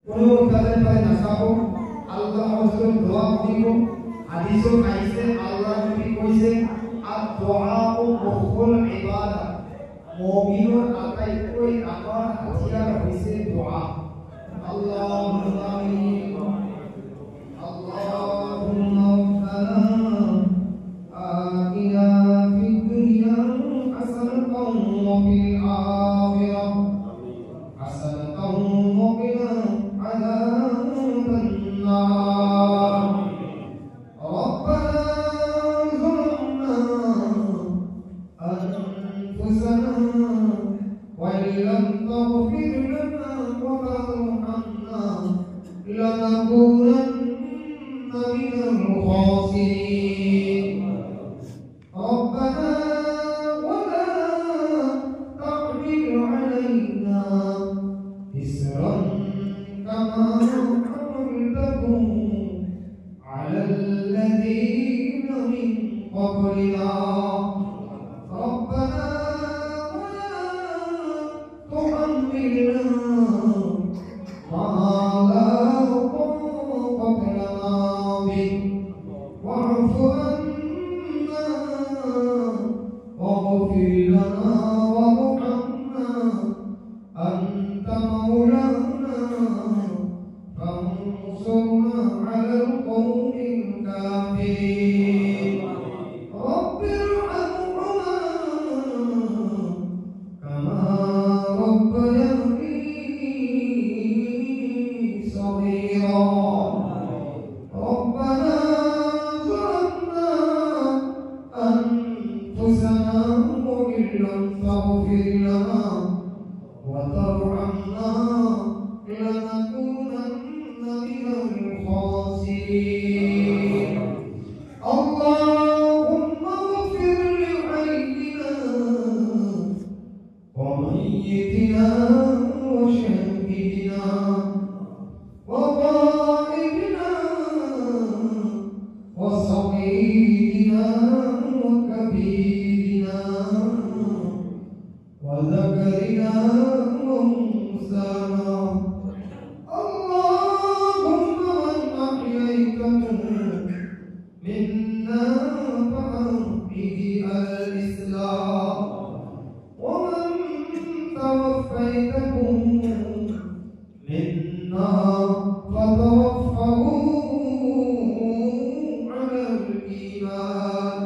কোনো তাদের পারে নাসাবো আল্লাহ রাসূল দোয়া করিব হাদিসও পাইছে আল্লাহ নবী কইছে আর দোয়া ও মুখুল ইবাদত মুমিনুর আটাইকই আমার হাতিয়ার হইছে দোয়া আল্লাহুম্মা আমিন আল্লাহুম্মা আতিনা ফিদ দুনিয়া হাসানাতাও ওয়া ফিল আখিরাহ হাসানাতাও ওয়া কিনা আযাবান নার وإن لم تغفر لنا وترحمنا لنكونن من الخاسرين ربنا ولا تحمل علينا إصرا كما حملته على الذين من قبلنا ربنا تحملنا ما لا طاقة لنا به واعف عنا واغفر لنا وارحمنا أنت مولانا فانصرنا على القوم الكافرين رب ارحمهما كما ربنا ظلمنا أنفسنا وإن لم تغفر لنا وترحمنا لنكونن من الخاسرين اللهم اغفر لحينا وميتنا وشهيدنا وغائبنا وصغيرنا وكبيرنا وذكرنا وأنثانا اللهم من أحييته منا فأحيه على الإسلام ومن توفيته منا فتوفه على الإيمان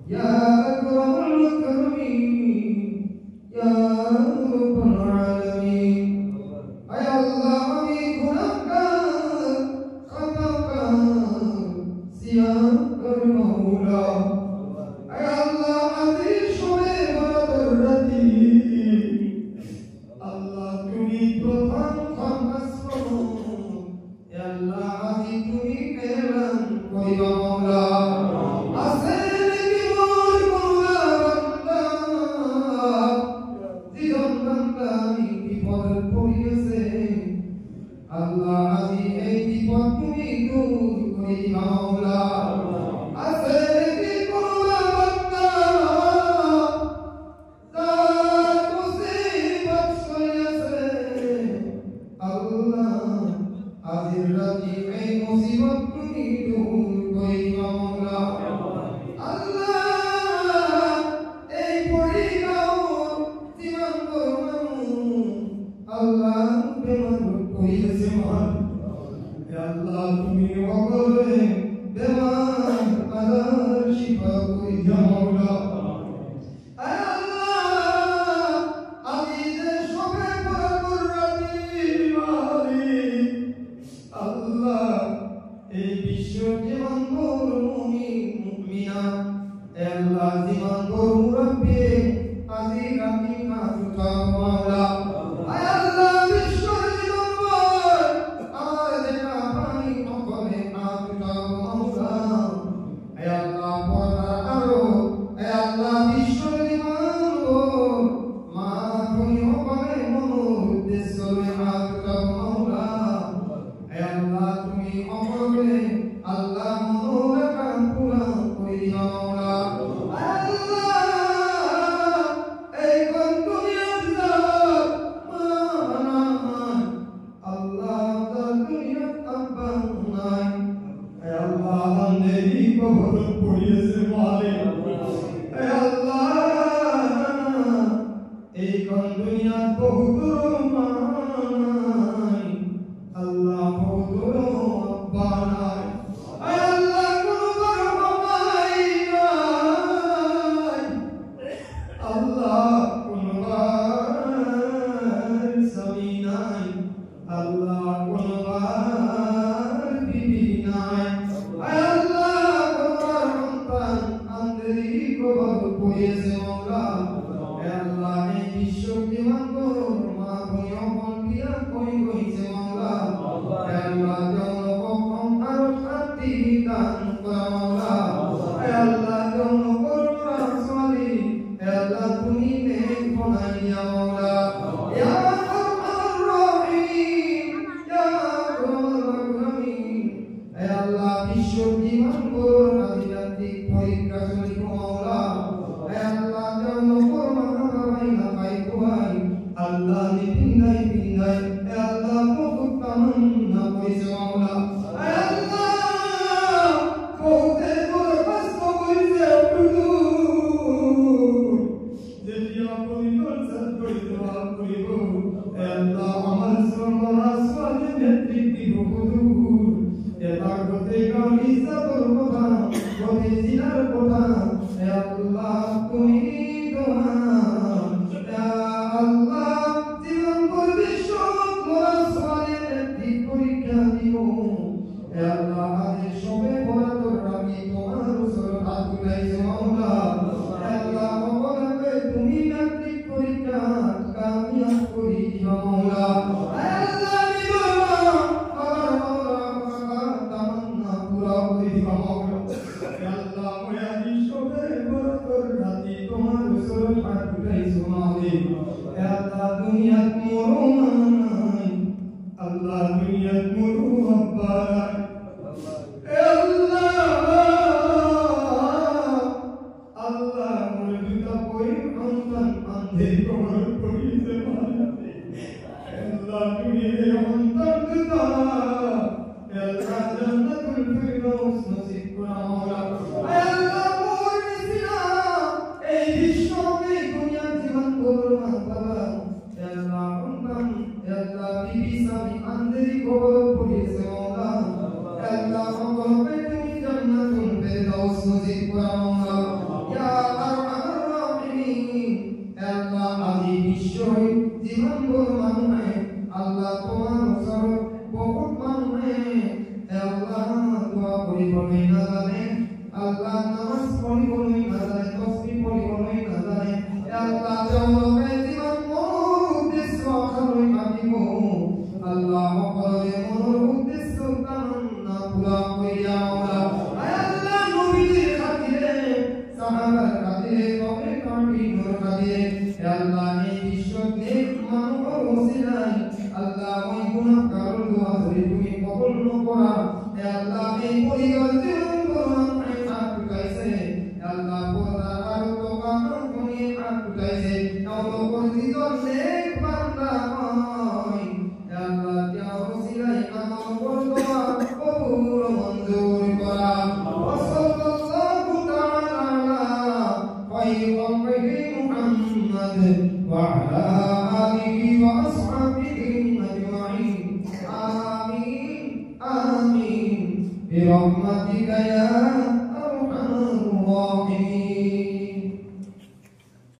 يا أكرم الأكرمين يا رب العالمين يا الله أميكنك خطاك سياق المولى يا الله عزيز شبيب ودرتي الله تريد Allah aziz ei bipat tumi dun koi maula asli kola banda zat musibat soyase Allah aziz rati ei musibat tumi dun koi maula Allah ei pori gao jivan kormanu Allah beman Ya Allah tumi waqale dewan ala shifa koi ya maula ay Allah aziz shobe parati mali Allah ei bishwa jevan mu'min mu'mina পড়িয়েছে মালিক হে আল্লাহ এই কোন দুনিয়া বহুত রহমান আল্লাহ বহুত রহমান হে আল্লাহ কোন রহমান আল্লাহ কোন সবই নাই আল্লাহ কোন বিবি নাই হে আল্লাহ কোন সন্তান আন্দেরি কবর পড়িয়েছে মাওলা হে আল্লাহ এই বিশ্ব জীবন মা ভয় বন্দিয়া কই কইছে মাওলা হে আল্লাহ জনকম আর শান্তি দান কর মাওলা হে আল্লাহ জনকম রাসূলি হে আল্লাহ তুমি নেক বানাইয়া মাওলা ইয়া আরহামার রাহিম ইয়া আরহামার রাহিম হে আল্লাহ বিশ্ব জীবন আদিরাতি পরীক্ষা শুনি মাওলা হে আল্লাহ জনকম Allah ni pindai pindai Allah pokok tamanna koise maula Allah kote kore pasto koise apdu jeti apni kol sat koise apnibo Allah amar somara swale netriti bokudu eta kote kalisa korkota kote zinar kota Allah tumi doha Allah dunia muru abbarak Allah mulbita koi antan andhe komar koi zemana Allah dunia antan duta Allah jannatul firdaus nasib kora maula Allah mursila ei vishno ei dunia jivan korban baba Allah antan Allah bibi sami andri kobol puriye maula Allah ambe tumi jannatul firdaus nasib kora maula ya arhamar rahimin Allah azi bishoi jivan korban hai Allah tomar sar bahut man hai Allah dua kori kori na jane Allah namaz kori kori na jane tasbih kori kori na jane Allah jawab jivan uddesho kharoi matibo Allah kore monor uddesho tanna pura hoiya maula Allah nobiyir khatire sahabar khatire kome kami nur khatire Allah ei bishwa nek manor osilai Allah oi gunah karol dua dhori tumi কবুল নকরা হে আল্লাহ এই পরিবার জীবন করুন হাত উঠাইছে আল্লাহ পর্দা আর তো come on কোনি হাত উঠাইছে আল্লাহ পরিচিত নেক বান্দা হয় হে আল্লাহ ইয়া ওসিলাই আমল করদোয়া কবুল মঞ্জুর করা সাল্লাল্লাহু তাআলা আলা খায়রুল কলবি মুহাম্মদ ওয়া আলা আলিহি ওয়া আসহাবিহি আজমাইন আমিন برحمتك يا